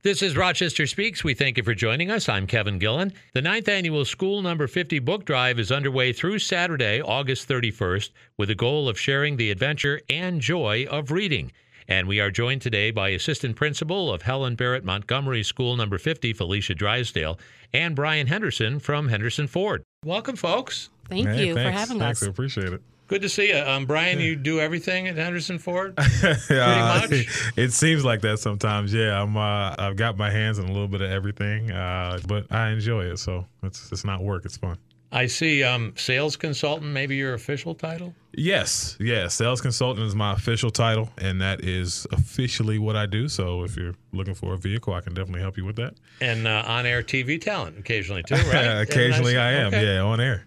This is Rochester Speaks. We thank you for joining us. I'm Kevin Gillan. The 9th Annual School Number 50 Book Drive is underway through Saturday, August 31st, with the goal of sharing the adventure and joy of reading. And we are joined today by Assistant Principal of Helen, Barrett, Montgomery School Number 50, Felecia Drysdale, and Brian Henderson from Henderson Ford. Welcome, folks. Thank you for having us. Thanks, I appreciate it. Good to see you. Brian, you do everything at Henderson Ford? Pretty much? It seems like that sometimes, yeah. I've got my hands in a little bit of everything, but I enjoy it, so it's not work, it's fun. I see sales consultant, maybe your official title? Yes, sales consultant is my official title, and that is officially what I do. So if you're looking for a vehicle, I can definitely help you with that. And on-air TV talent occasionally too, right? Occasionally I am, okay. yeah, on air.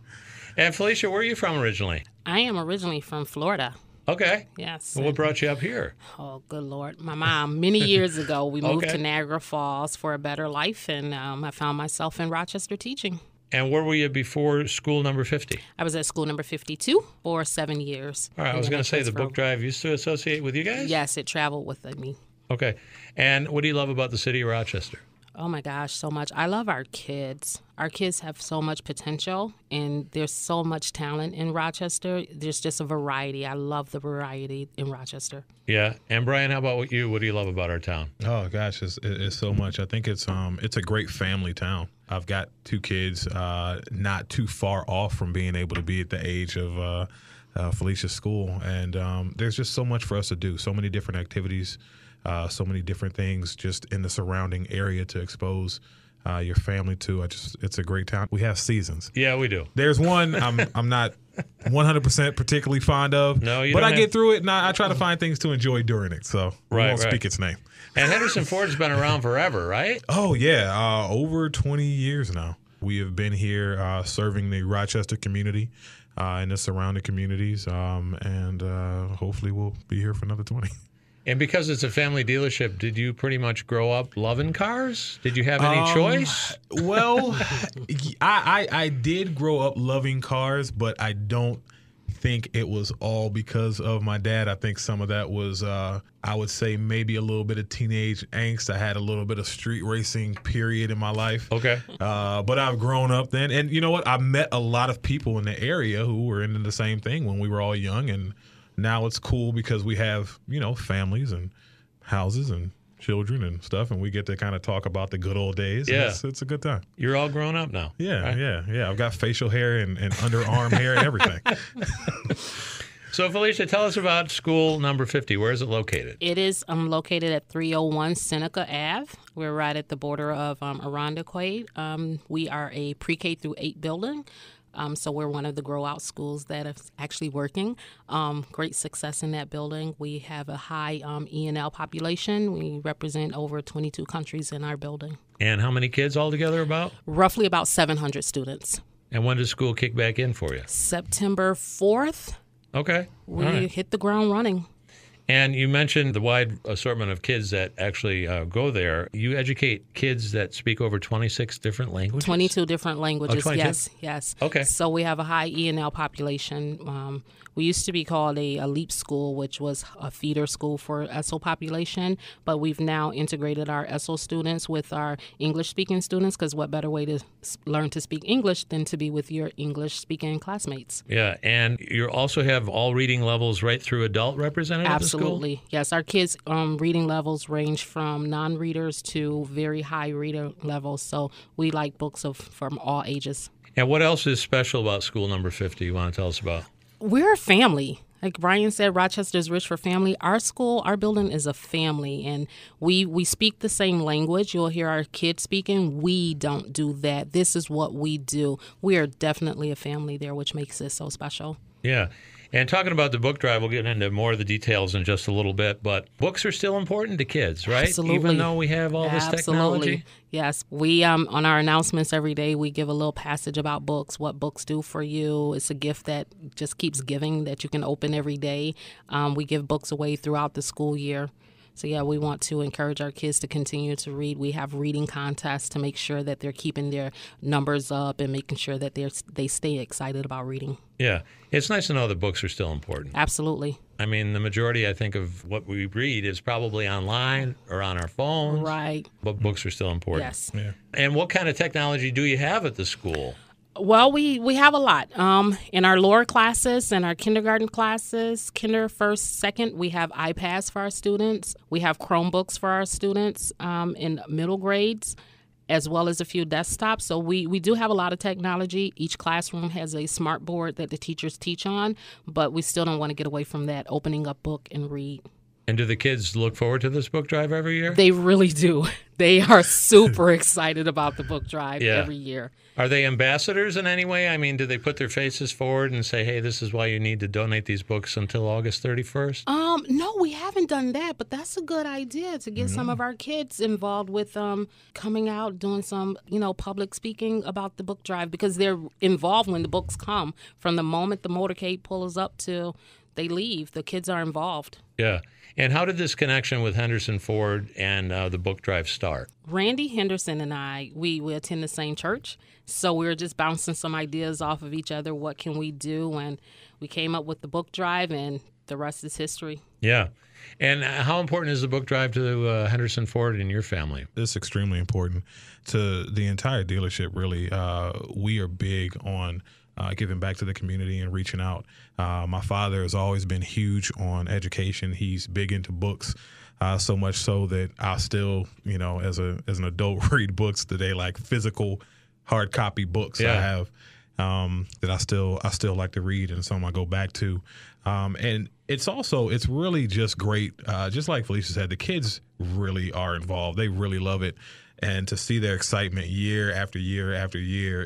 And Felecia, where are you from originally? I am originally from Florida. Okay. Yes. Well, what brought you up here? Oh, good Lord. My mom, many years ago, we moved to Niagara Falls for a better life, and I found myself in Rochester teaching. And where were you before School Number 50? I was at School Number 52 for 7 years. All right, I was going to say the book drive used to associate with you guys? Yes, it traveled with me. Okay. And what do you love about the city of Rochester? Oh, my gosh, so much. I love our kids. Our kids have so much potential, and there's so much talent in Rochester. There's just a variety. I love the variety in Rochester. Yeah. And Brian, how about you? What do you love about our town? Oh, gosh, it's so much. I think it's a great family town. I've got 2 kids not too far off from being able to be at the age of Felecia's school, and there's just so much for us to do, so many different activities. So many different things just in the surrounding area to expose your family to. It's a great town. We have seasons. Yeah, we do. There's one I'm not 100% particularly fond of. No, you but don't I get through it, and I try to find things to enjoy during it. So we won't speak its name. And Henderson Ford's been around forever, right? Oh yeah, over 20 years now. We have been here serving the Rochester community and the surrounding communities, and hopefully we'll be here for another 20. And because it's a family dealership, did you pretty much grow up loving cars? Did you have any choice? Well, I did grow up loving cars, but I don't think it was all because of my dad. I think some of that was, I would say, maybe a little bit of teenage angst. I had a little bit of street racing period in my life. Okay. But I've grown up then. And you know what? I met a lot of people in the area who were into the same thing when we were all young, and now it's cool because we have, families and houses and children and stuff, and we get to kind of talk about the good old days. Yeah. It's a good time. You're all grown up now. Yeah, right? yeah. I've got facial hair and underarm hair and everything. So, Felecia, tell us about School Number 50. Where is it located? It is located at 301 Seneca Ave. We're right at the border of Irondequoit. We are a pre-K through 8 building. So we're one of the grow-out schools that is actually working. Great success in that building. We have a high E&L population. We represent over 22 countries in our building. And how many kids altogether about? Roughly about 700 students. And when does school kick back in for you? September 4th. Okay. We hit the ground running. And you mentioned the wide assortment of kids that actually go there. You educate kids that speak over 26 different languages? 22 different languages, 22? yes. Okay. So we have a high E&L population. We used to be called a LEAP school, which was a feeder school for ESOL population, but we've now integrated our ESOL students with our English-speaking students, because what better way to learn to speak English than to be with your English-speaking classmates? Yeah, and you also have all reading levels right through adult represented at the school? Absolutely. Yes, our kids' reading levels range from non-readers to very high reader levels, so we like books from all ages. And what else is special about School Number 50 you want to tell us about? We're a family. Like Brian said, Rochester's rich for family. Our school, our building is a family, and we speak the same language. You'll hear our kids speaking. We don't do that. This is what we do. We are definitely a family there, which makes it so special. Yeah. And talking about the book drive, we'll get into more of the details in just a little bit, but books are still important to kids, right? Absolutely. Even though we have all this technology? Yes. We, on our announcements every day, we give a little passage about books, what books do for you. It's a gift that just keeps giving that you can open every day. We give books away throughout the school year. So, yeah, we want to encourage our kids to continue to read. We have reading contests to make sure that they're keeping their numbers up and making sure that they stay excited about reading. Yeah. It's nice to know that books are still important. Absolutely. I mean, the majority, I think, of what we read is probably online or on our phones. Right. But books are still important. Yes. Yeah. And what kind of technology do you have at the school? Well, we have a lot. In our lower classes and our kindergarten classes, kinder, first, second, we have iPads for our students. We have Chromebooks for our students in middle grades, as well as a few desktops. So we do have a lot of technology. Each classroom has a smart board that the teachers teach on, but we still don't want to get away from that, opening up book and read. And do the kids look forward to this book drive every year? They really do. They are super excited about the book drive every year. Are they ambassadors in any way? I mean, do they put their faces forward and say, hey, this is why you need to donate these books until August 31st? No, we haven't done that, but that's a good idea to get some of our kids involved with coming out, doing some, public speaking about the book drive, because they're involved when the books come. From the moment the motorcade pulls up till they leave, the kids are involved. Yeah. And how did this connection with Henderson Ford and the book drive start? Randy Henderson and I, we attend the same church, so we were just bouncing some ideas off of each other. What can we do? And we came up with the book drive, and the rest is history. Yeah. And how important is the book drive to Henderson Ford and your family? It's extremely important to the entire dealership, really. We are big on giving back to the community and reaching out. My father has always been huge on education. He's big into books, so much so that I still, as an adult, read books today, like physical hard copy books. I have that I still like to read, and some I go back to. And it's really just great. Just like Felecia said, the kids really are involved. They really love it. And to see their excitement year after year after year,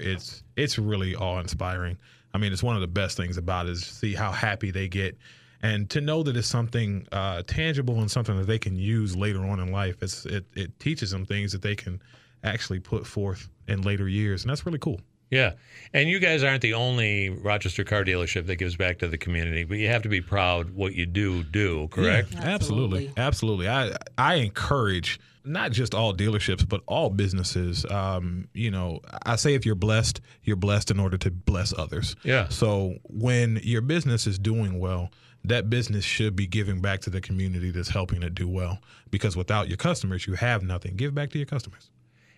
it's really awe-inspiring. I mean, it's one of the best things about it is to see how happy they get, and to know that it's something tangible and something that they can use later on in life. It teaches them things that they can actually put forth in later years, and that's really cool. Yeah. And you guys aren't the only Rochester car dealership that gives back to the community, but you have to be proud what you do, correct? Yeah, absolutely. I encourage not just all dealerships, but all businesses. I say if you're blessed in order to bless others. Yeah. So when your business is doing well, that business should be giving back to the community that's helping it do well, because without your customers, you have nothing. Give back to your customers.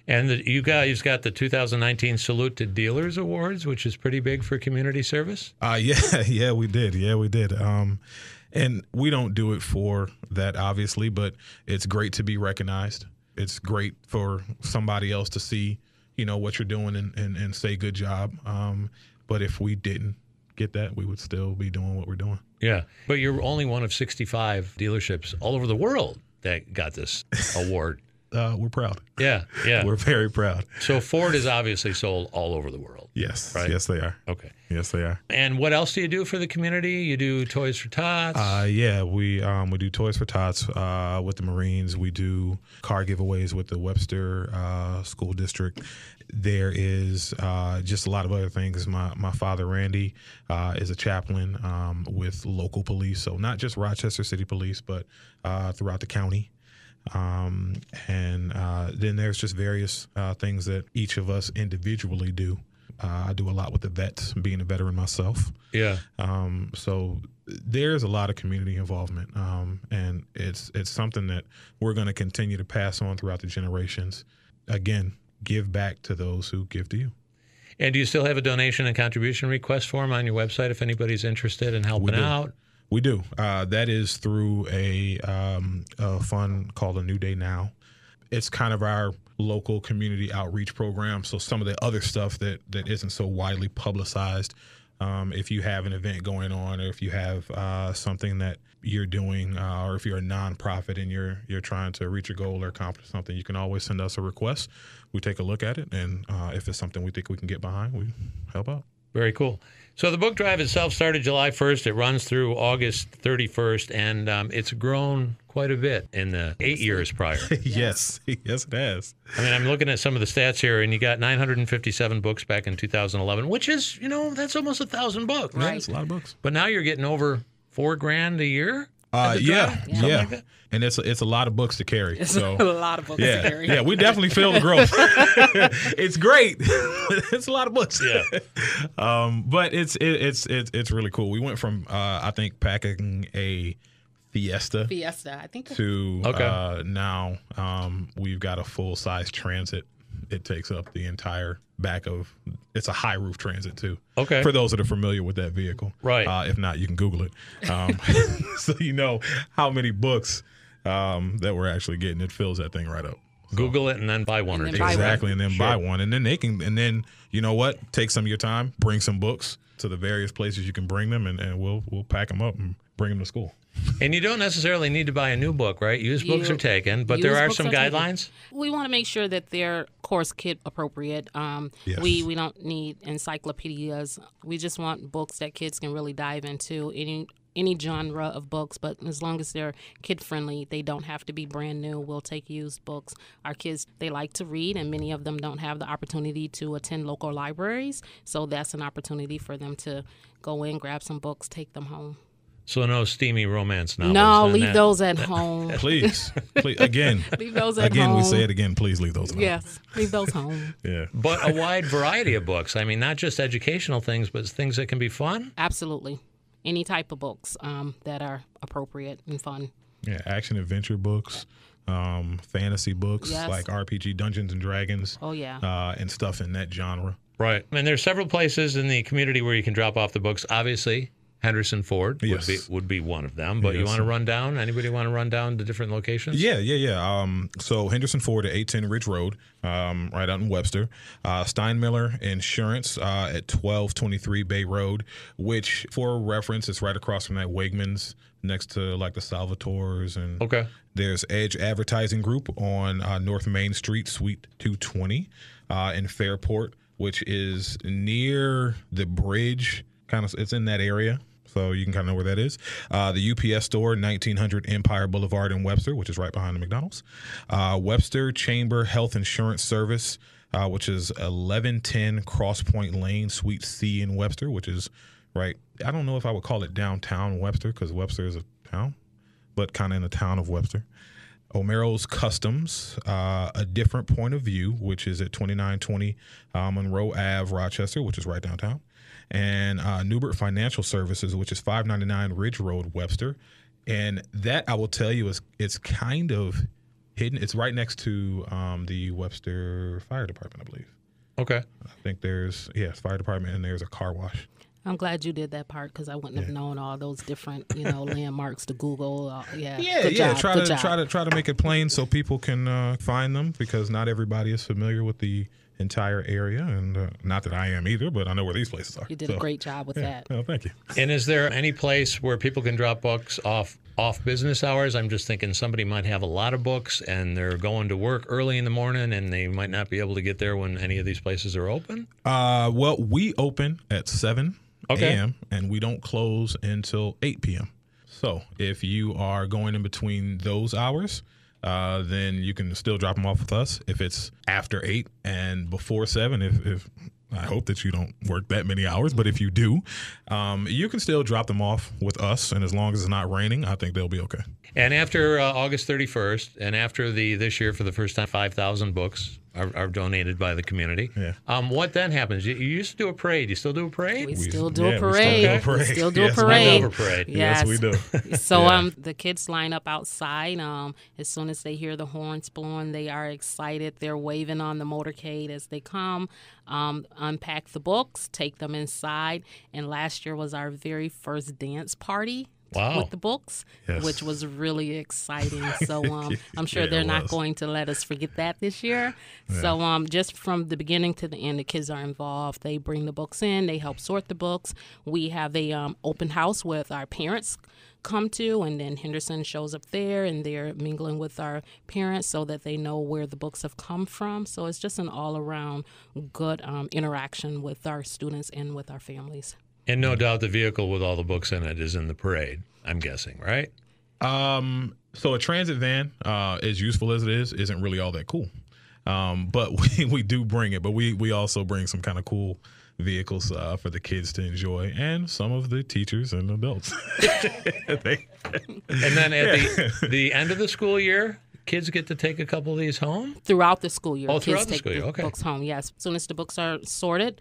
And you guys got the 2019 Salute to Dealers Awards, which is pretty big for community service. Yeah, we did. And we don't do it for that, obviously, but it's great to be recognized. It's great for somebody else to see, what you're doing and say good job. But if we didn't get that, we would still be doing what we're doing. Yeah, but you're only one of 65 dealerships all over the world that got this award. We're proud. Yeah. We're very proud. So Ford is obviously sold all over the world. Yes. Right? Yes, they are. Okay. Yes, they are. And what else do you do for the community? You do Toys for Tots? Yeah, we do Toys for Tots with the Marines. We do car giveaways with the Webster School District. There is just a lot of other things. My father, Randy, is a chaplain with local police. So not just Rochester City Police, but throughout the county. And then there's just various things that each of us individually do. I do a lot with the vets, being a veteran myself. Yeah. So there's a lot of community involvement, and it's something that we're going to continue to pass on throughout the generations. Again, give back to those who give to you. And do you still have a donation and contribution request form on your website if anybody's interested in helping out? We do. That is through a fund called A New Day Now. It's kind of our local community outreach program. So some of the other stuff that isn't so widely publicized, if you have an event going on, or if you have something that you're doing, or if you're a nonprofit and you're trying to reach a goal or accomplish something, you can always send us a request. We take a look at it, and if it's something we think we can get behind, we help out. Very cool. So the book drive itself started July 1st. It runs through August 31st, and it's grown quite a bit in the 8 years prior. Yes, it has. I mean, I'm looking at some of the stats here, and you got 957 books back in 2011, which is, that's almost 1,000 books. Right, it's a lot of books. But now you're getting over $4,000 a year. at the Yeah. drive? Something like that? And it's a lot of books to carry. It's So a lot of books to carry. yeah, we definitely feel the growth. It's great. It's a lot of books. Yeah. But it's really cool. We went from I think packing a Fiesta I think. to Okay. now we've got a full size Transit. It takes up the entire back of. It's a high roof Transit too. Okay. For those that are familiar with that vehicle, Right. If not, you can Google it, so you know how many books that we're actually getting. It fills that thing right up. Google it and then buy one or And two. then buy one. Exactly, and then Sure. buy one, and then they can, and then you know what? Take some of your time, bring some books to the various places you can bring them, and we'll pack them up and bring them to school. And you don't necessarily need to buy a new book, right? Used books are taken, but there Used are books some taken. guidelines. We want to make sure that they're course kid appropriate. Yes. We don't need encyclopedias. We just want books that kids can really dive into. Any genre of books, but as long as they're kid-friendly, they don't have to be brand new. We'll take used books. Our kids, they like to read, and many of them don't have the opportunity to attend local libraries, so that's an opportunity for them to go in, grab some books, take them home. So no steamy romance novels. No, and leave that- those at home. Please, again, Leave those at again, home. we say it again. Please leave those. Alone. Yes, leave those home. Yeah. But a wide variety of books. I mean, not just educational things, but things that can be fun. Absolutely. Any type of books that are appropriate and fun. Yeah, action adventure books, fantasy books Yes. like RPG, Dungeons and Dragons, Oh, yeah. and stuff in that genre. Right. And there's several places in the community where you can drop off the books. Obviously, Henderson Ford Yes. would be one of them. But you Yes. want to run down? Anybody want to run down to different locations? Yeah. So Henderson Ford at 810 Ridge Road, right out in Webster. Steinmiller Insurance at 1223 Bay Road, which, for reference, is right across from that Wegmans next to like the Salvatores. And Okay. there's Edge Advertising Group on North Main Street, Suite 220 in Fairport, which is near the bridge. It's in that area. So you can kind of know where that is. The UPS store, 1900 Empire Boulevard in Webster, which is right behind the McDonald's. Webster Chamber Health Insurance Service, which is 1110 Cross Point Lane, Suite C in Webster, which is right. I don't know if I would call it downtown Webster because Webster is a town, but kind of in the town of Webster. Omero's Customs, A Different Point of View, which is at 2920 Monroe Ave, Rochester, which is right downtown. And Newbert Financial Services, which is 599 Ridge Road, Webster. And that, I will tell you, it's kind of hidden. It's right next to the Webster Fire Department, I believe. Okay. I think there's, fire department, and there's a car wash. I'm glad you did that part because I wouldn't have known all those different, landmarks to Google. Yeah. Good job. Good job. Try to make it plain so people can find them, because not everybody is familiar with the entire area, and not that I am either, but I know where these places are. You did a great job with that. Oh, thank you. And is there any place where people can drop books off business hours? I'm just thinking somebody might have a lot of books and they're going to work early in the morning and they might not be able to get there when any of these places are open. Well, we open at 7 Okay. a.m. and we don't close until 8 p.m. So if you are going in between those hours, then you can still drop them off with us. If it's after 8 and before 7, if I hope that you don't work that many hours, but if you do, you can still drop them off with us. And as long as it's not raining, I think they'll be okay. And after August 31st, and after this year for the first time, 5,000 books are donated by the community. Yeah. What then happens? You used to do a parade. You still do a parade? We still do a we parade. still do a parade. We still do Yes, a we parade. love a parade. Yes, we do. So Yeah. the kids line up outside. As soon as they hear the horns blowing, they are excited. They're waving on the motorcade as they come. Unpack the books, take them inside. And last year was our very first dance party. Wow. With the books, Yes. which was really exciting. So I'm sure Yeah, they're it not was. going to let us forget that this year. So just from the beginning to the end, the kids are involved. They bring the books in. They help sort the books. We have a open house with our parents come to, and then Henderson shows up there, and they're mingling with our parents so that they know where the books have come from. So it's just an all-around good interaction with our students and with our families. And no doubt the vehicle with all the books in it is in the parade, I'm guessing, right? So a transit van, as useful as it is, isn't really all that cool. But we do bring it. But we also bring some kind of cool vehicles for the kids to enjoy, and some of the teachers and adults. And then at the end of the school year, kids get to take a couple of these home? Throughout the school year. Oh, kids throughout the take school year. Okay. books home, yes. As soon as the books are sorted,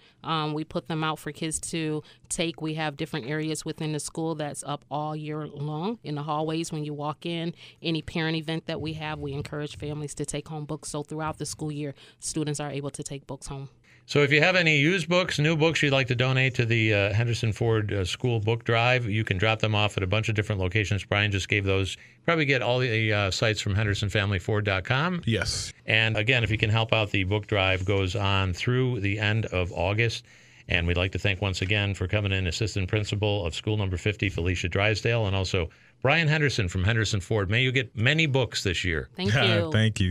we put them out for kids to take. We have different areas within the school that's up all year long. In the hallways when you walk in, any parent event that we have, we encourage families to take home books. So throughout the school year, students are able to take books home. So if you have any used books, new books you'd like to donate to the Henderson Ford School Book Drive, you can drop them off at a bunch of different locations. Brian just gave those. Probably get all the sites from HendersonFamilyFord.com. Yes. And again, if you can help out, the book drive goes on through the end of August. And we'd like to thank once again for coming in Assistant Principal of School Number 50, Felecia Drysdale, and also Brian Henderson from Henderson Ford. May you get many books this year. Thank you. Thank you.